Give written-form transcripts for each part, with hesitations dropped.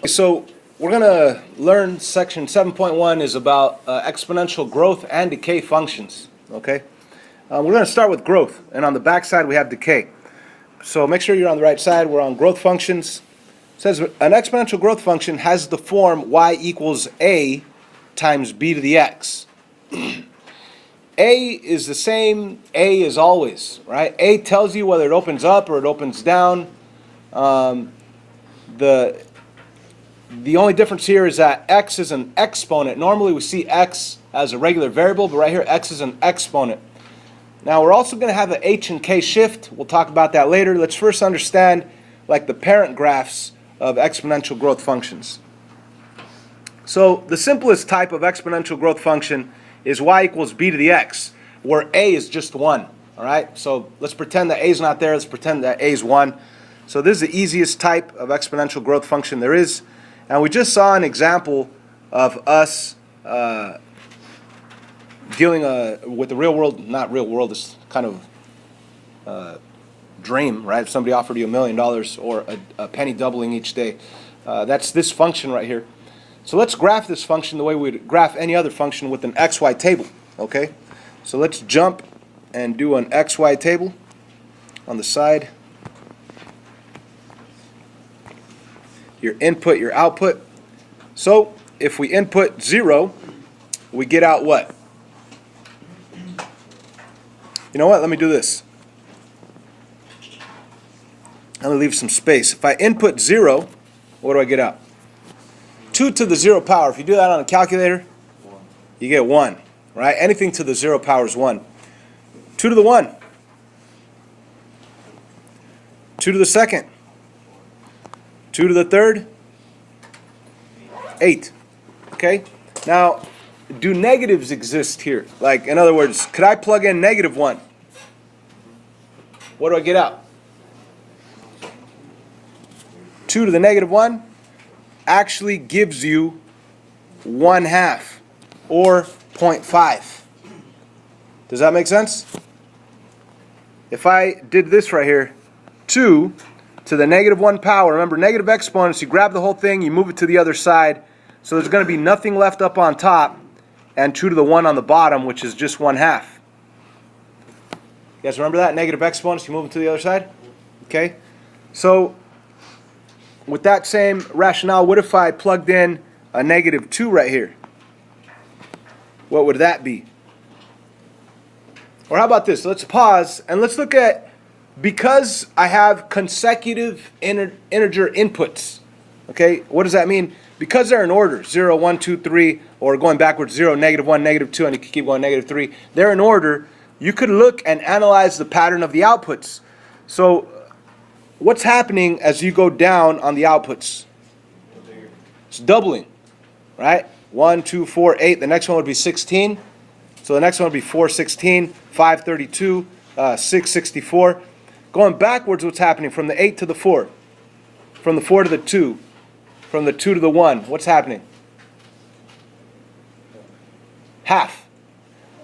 So we're going to learn section 7.1 is about exponential growth and decay functions. Okay, we're going to start with growth, and on the back side we have decay. So make sure you're on the right side. We're on growth functions. It says an exponential growth function has the form y equals a times b to the x. A is the same a as always, right? A tells you whether it opens up or it opens down. The only difference here is that x is an exponent. Normally we see x as a regular variable, but right here x is an exponent. Now we're also going to have an h and k shift. We'll talk about that later. Let's first understand like the parent graphs of exponential growth functions. So the simplest type of exponential growth function is y equals b to the x, where a is just 1. All right? So let's pretend that a is not there. Let's pretend that a is 1. So this is the easiest type of exponential growth function there is. And we just saw an example of us dealing with the real world, not real world, it's kind of dream, right? If somebody offered you $1 million or a penny doubling each day, that's this function right here. So let's graph this function the way we'd graph any other function with an XY table, okay? So let's jump and do an XY table on the side. Your input, your output. So if we input 0, we get out what? You know what? Let me do this. I'm going to leave some space. If I input 0, what do I get out? 2 to the 0 power. If you do that on a calculator, you get 1. Right? Anything to the 0 power is 1. 2 to the 1. 2 to the second. 2 to the third, 8. Okay? Now, do negatives exist here? Like, in other words, could I plug in -1? What do I get out? 2 to the -1 actually gives you 1/2 or 0.5. Does that make sense? If I did this right here, 2 to the -1 power. Remember, negative exponents, you grab the whole thing, you move it to the other side. So there's going to be nothing left up on top, and 2 to the 1 on the bottom, which is just 1/2. You guys remember that? Negative exponents, you move it to the other side? Okay? So with that same rationale, what if I plugged in a -2 right here? What would that be? Or how about this? Let's pause and let's look at, because I have consecutive integer inputs, okay, what does that mean? Because they're in order, 0, 1, 2, 3, or going backwards, 0, -1, -2, and you can keep going -3. They're in order. You could look and analyze the pattern of the outputs. So what's happening as you go down on the outputs? It's doubling, right? 1, 2, 4, 8. The next one would be 16. So the next one would be 4, 16, 5, 32, 6, 64. Going backwards, what's happening? From the 8 to the 4. From the 4 to the 2. From the 2 to the 1. What's happening? Half.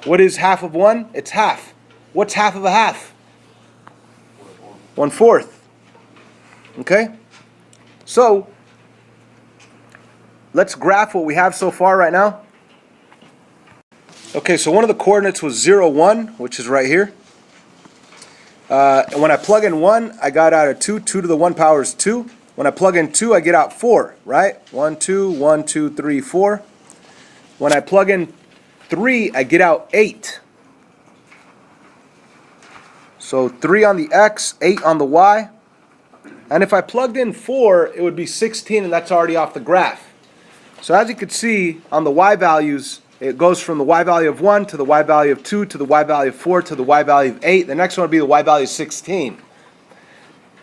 What is half of 1? It's half. What's half of a half? 1/4. Okay? So, let's graph what we have so far right now. Okay, so one of the coordinates was 0, 1, which is right here. And when I plug in 1, I got out a 2. 2 to the 1 power is 2. When I plug in 2, I get out 4, right? 1, 2, 1, 2, 3, 4. When I plug in 3, I get out 8. So 3 on the x, 8 on the y. And if I plugged in 4, it would be 16, and that's already off the graph. So as you can see, on the y values, it goes from the y value of 1 to the y value of 2 to the y value of 4 to the y value of 8. The next one would be the y value of 16.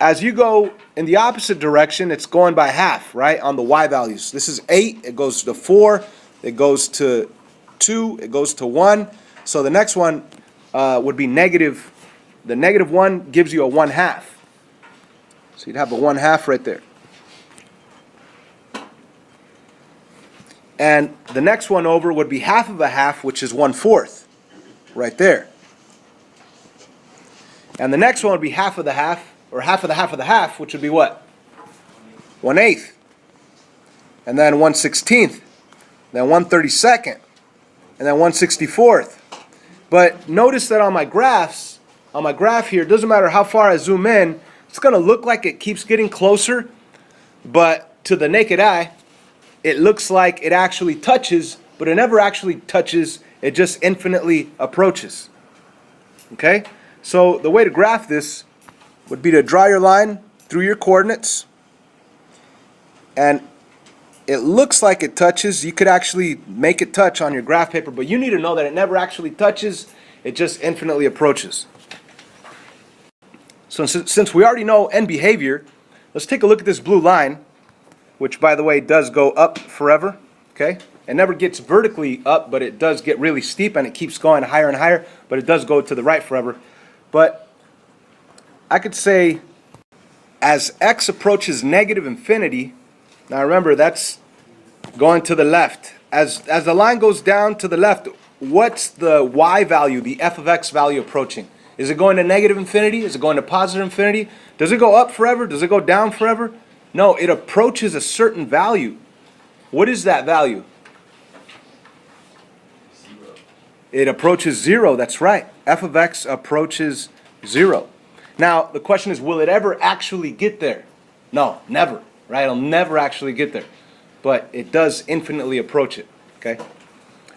As you go in the opposite direction, it's going by half, right, on the y values. This is 8. It goes to 4. It goes to 2. It goes to 1. So the next one would be negative. The -1 gives you a 1/2. So you'd have a 1/2 right there. And the next one over would be half of a half, which is 1/4, right there. And the next one would be half of the half, or half of the half of the half, which would be what? 1/8. and then 1/16th, then 1/32nd, and then 1/64th. But notice that on my graph here, it doesn't matter how far I zoom in, it's going to look like it keeps getting closer, but to the naked eye, it looks like it actually touches, but it never actually touches, it just infinitely approaches. Okay? So the way to graph this would be to draw your line through your coordinates, and it looks like it touches. You could actually make it touch on your graph paper, but you need to know that it never actually touches, it just infinitely approaches. So since we already know end behavior, let's take a look at this blue line, which by the way does go up forever. Okay? It never gets vertically up, but it does get really steep and it keeps going higher and higher, but it does go to the right forever. But I could say as x approaches negative infinity, now remember that's going to the left. As the line goes down to the left, what's the y value, the f of x value approaching? Is it going to negative infinity? Is it going to positive infinity? Does it go up forever? Does it go down forever? No, it approaches a certain value. What is that value? It approaches 0, that's right. F of x approaches 0. Now, the question is, will it ever actually get there? No, never, right? It'll never actually get there. But it does infinitely approach it, okay?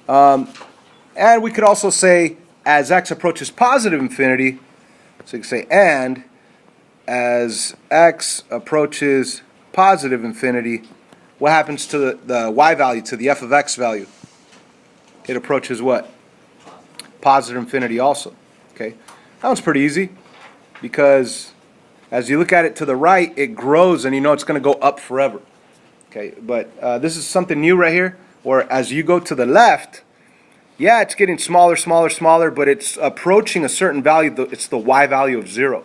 And we could also say, as x approaches positive infinity, so you can say, and as x approaches positive infinity, what happens to the y value, to the f of x value? It approaches what? Positive infinity also. Okay, that one's pretty easy because as you look at it to the right, it grows and you know it's going to go up forever. Okay, but this is something new right here, where as you go to the left, yeah, it's getting smaller, smaller, smaller, but it's approaching a certain value. It's the y value of 0.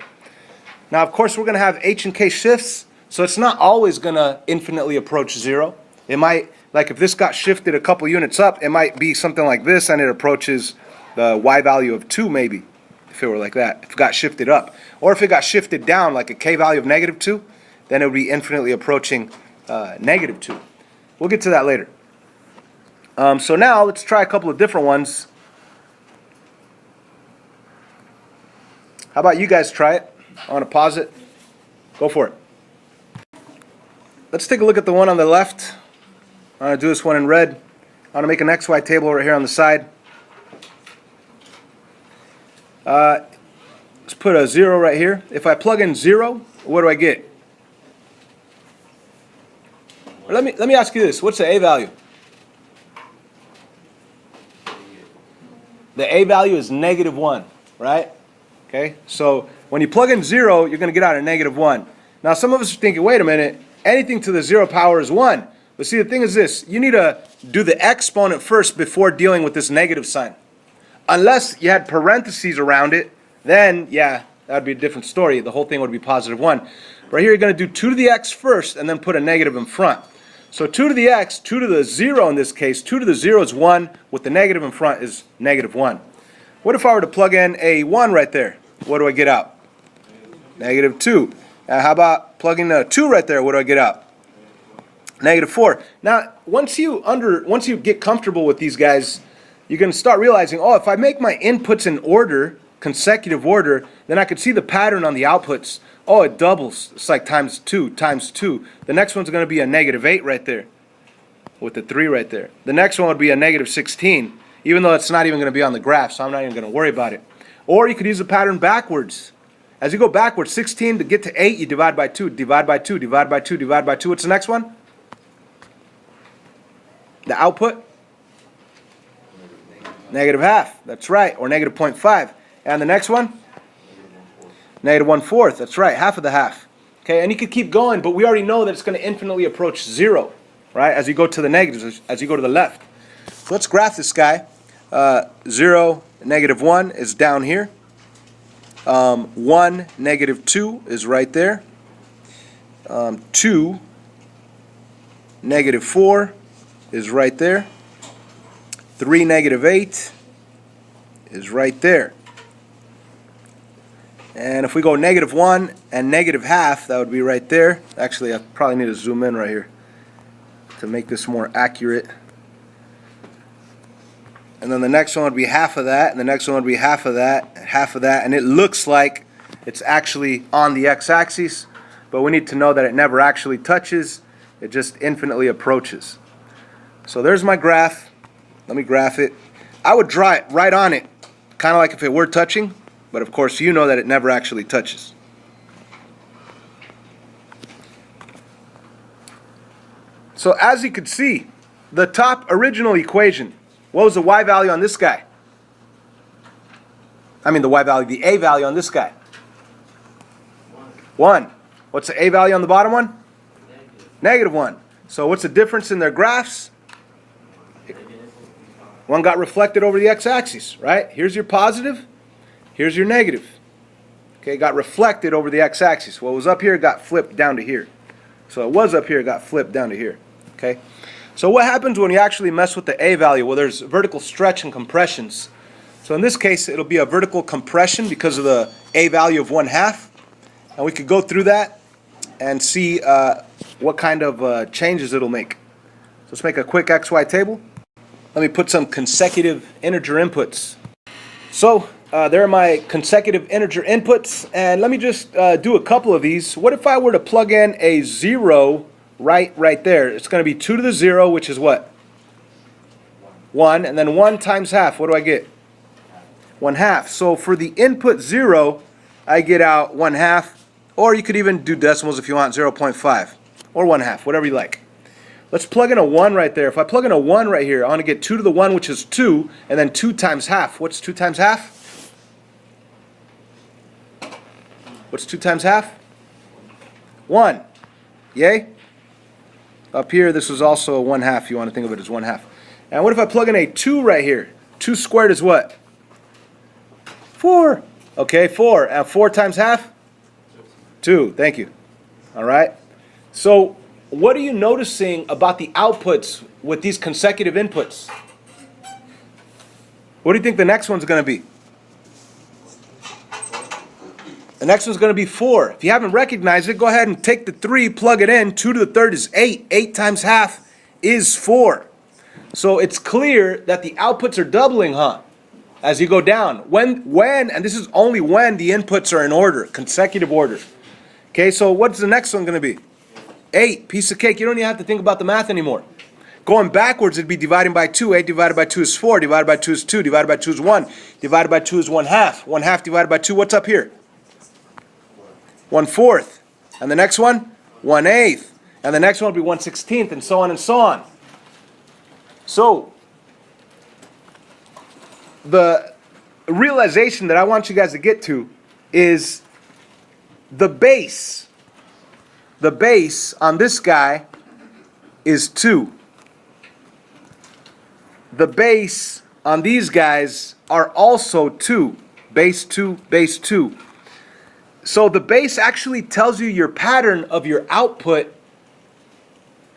Now, of course, we're going to have h and k shifts, so it's not always going to infinitely approach 0. It might, like if this got shifted a couple units up, it might be something like this and it approaches the y value of 2 maybe, if it were like that, if it got shifted up. Or if it got shifted down, like a k value of negative 2, then it would be infinitely approaching negative 2. We'll get to that later. So now let's try a couple of different ones. How about you guys try it? I want to pause it. Go for it. Let's take a look at the one on the left. I'm going to do this one in red. I'm going to make an XY table right here on the side. Let's put a 0 right here. If I plug in 0, what do I get? Or let me ask you this. What's the A value? The A value is negative 1, right? Okay, so when you plug in 0, you're going to get out a negative 1. Now some of us are thinking, wait a minute, anything to the 0 power is 1. But see, the thing is this, you need to do the exponent first before dealing with this negative sign. Unless you had parentheses around it, then yeah, that would be a different story. The whole thing would be positive 1. Right here you're going to do 2 to the x first and then put a negative in front. So 2 to the x, 2 to the 0 in this case, 2 to the 0 is 1, with the negative in front is negative 1. What if I were to plug in a 1 right there? What do I get out? Negative 2. How about plugging a 2 right there? What do I get out? Negative 4. Now, once you get comfortable with these guys, you're going to start realizing, oh, if I make my inputs in order, consecutive order, then I could see the pattern on the outputs. Oh, it doubles. It's like times 2, times 2. The next one's going to be a negative 8 right there with the 3 right there. The next one would be a negative 16, even though it's not even going to be on the graph, so I'm not even going to worry about it. Or you could use the pattern backwards. As you go backwards, 16 to get to 8, you divide by 2, divide by 2, divide by 2, divide by 2. What's the next one? The output? Negative half. That's right. Or negative 0.5. And the next one? Negative 1/4. That's right. Half of the half. Okay, and you could keep going, but we already know that it's going to infinitely approach 0, right? As you go to the negatives, as you go to the left. So let's graph this guy. 0, negative 1 is down here. 1, negative 2 is right there. 2, negative 4 is right there. 3, negative 8 is right there. And if we go negative 1 and negative half, that would be right there. Actually, I probably need to zoom in right here. to make this more accurate. And then the next one would be half of that, and the next one would be half of that, and it looks like it's actually on the x-axis, but we need to know that it never actually touches, it just infinitely approaches. So there's my graph. Let me graph it. I would draw it right on it, kind of like if it were touching, but of course you know that it never actually touches. So as you can see, the top original equation, what was the y value on this guy? I mean the y value, the a value on this guy. 1. What's the a value on the bottom one? Negative 1. So what's the difference in their graphs? One got reflected over the x-axis, right? Here's your positive, here's your negative. Okay, got reflected over the x-axis. What was up here got flipped down to here. So it was up here, it got flipped down to here. Okay? So what happens when you actually mess with the a value? Well, there's vertical stretch and compressions. So in this case, it'll be a vertical compression because of the a value of 1/2. And we could go through that and see what kind of changes it'll make. So let's make a quick XY table. Let me put some consecutive integer inputs. So there are my consecutive integer inputs, and let me just do a couple of these. What if I were to plug in a 0 right there? It's going to be 2 to the 0, which is what? 1, and then 1 times half. What do I get? 1/2. So for the input 0, I get out 1/2, or you could even do decimals if you want, 0.5 or 1/2, whatever you like. Let's plug in a 1 right there. If I plug in a 1 right here, I want to get 2 to the 1, which is 2, and then 2 times half. What's 2 times half? What's 2 times half? 1. Yay? Up here, this is also 1/2. You want to think of it as 1/2. And what if I plug in a 2 right here? 2 squared is what? 4. Okay, 4. And 4 times half? 2. Thank you. All right. So what are you noticing about the outputs with these consecutive inputs? What do you think the next one's going to be? The next one's going to be 4. If you haven't recognized it, go ahead and take the 3, plug it in. 2 to the 3rd is 8. 8 times half is 4. So it's clear that the outputs are doubling, huh? As you go down. When, and this is only when the inputs are in order, consecutive order. Okay, so what's the next one going to be? 8, piece of cake. You don't even have to think about the math anymore. Going backwards, it'd be dividing by 2. 8 divided by 2 is 4. Divided by 2 is 2. Divided by 2 is 1. Divided by 2 is 1/2. 1/2 divided by 2, what's up here? 1/4. And the next one? 1/8. And the next one will be 1/16, and so on and so on. So, the realization that I want you guys to get to is the base. The base on this guy is 2. The base on these guys are also 2. Base 2, base 2. So the base actually tells you your pattern of your output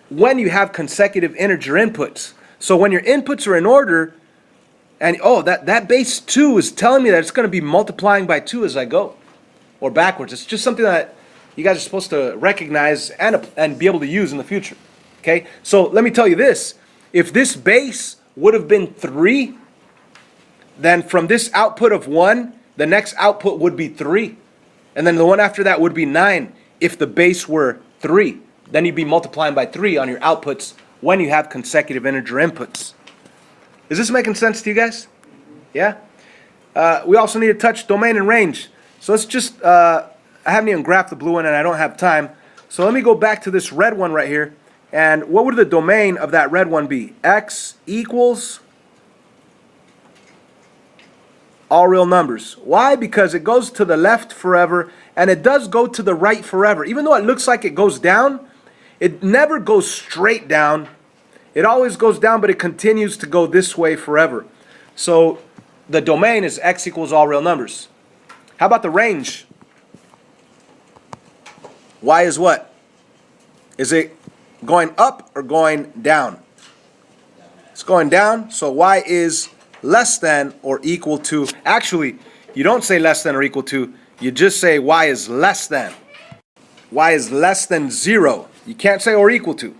when you have consecutive integer inputs. So when your inputs are in order, and that base 2 is telling me that it's going to be multiplying by 2 as I go, or backwards. It's just something that you guys are supposed to recognize and be able to use in the future. Okay? So let me tell you this. If this base would have been 3, then from this output of 1, the next output would be 3. And then the one after that would be 9 if the base were 3. Then you'd be multiplying by 3 on your outputs when you have consecutive integer inputs. Is this making sense to you guys? Yeah? We also need to touch domain and range. So let's just, I haven't even graphed the blue one and I don't have time. So let me go back to this red one right here. And what would the domain of that red one be? X equals all real numbers. Why? Because it goes to the left forever and it does go to the right forever. Even though it looks like it goes down, it never goes straight down. It always goes down, but it continues to go this way forever. So the domain is x equals all real numbers. How about the range? Y is what? Is it going up or going down? It's going down, so y is less than or equal to. Actually, you don't say less than or equal to, you just say y is less than. Y is less than 0. You can't say or equal to.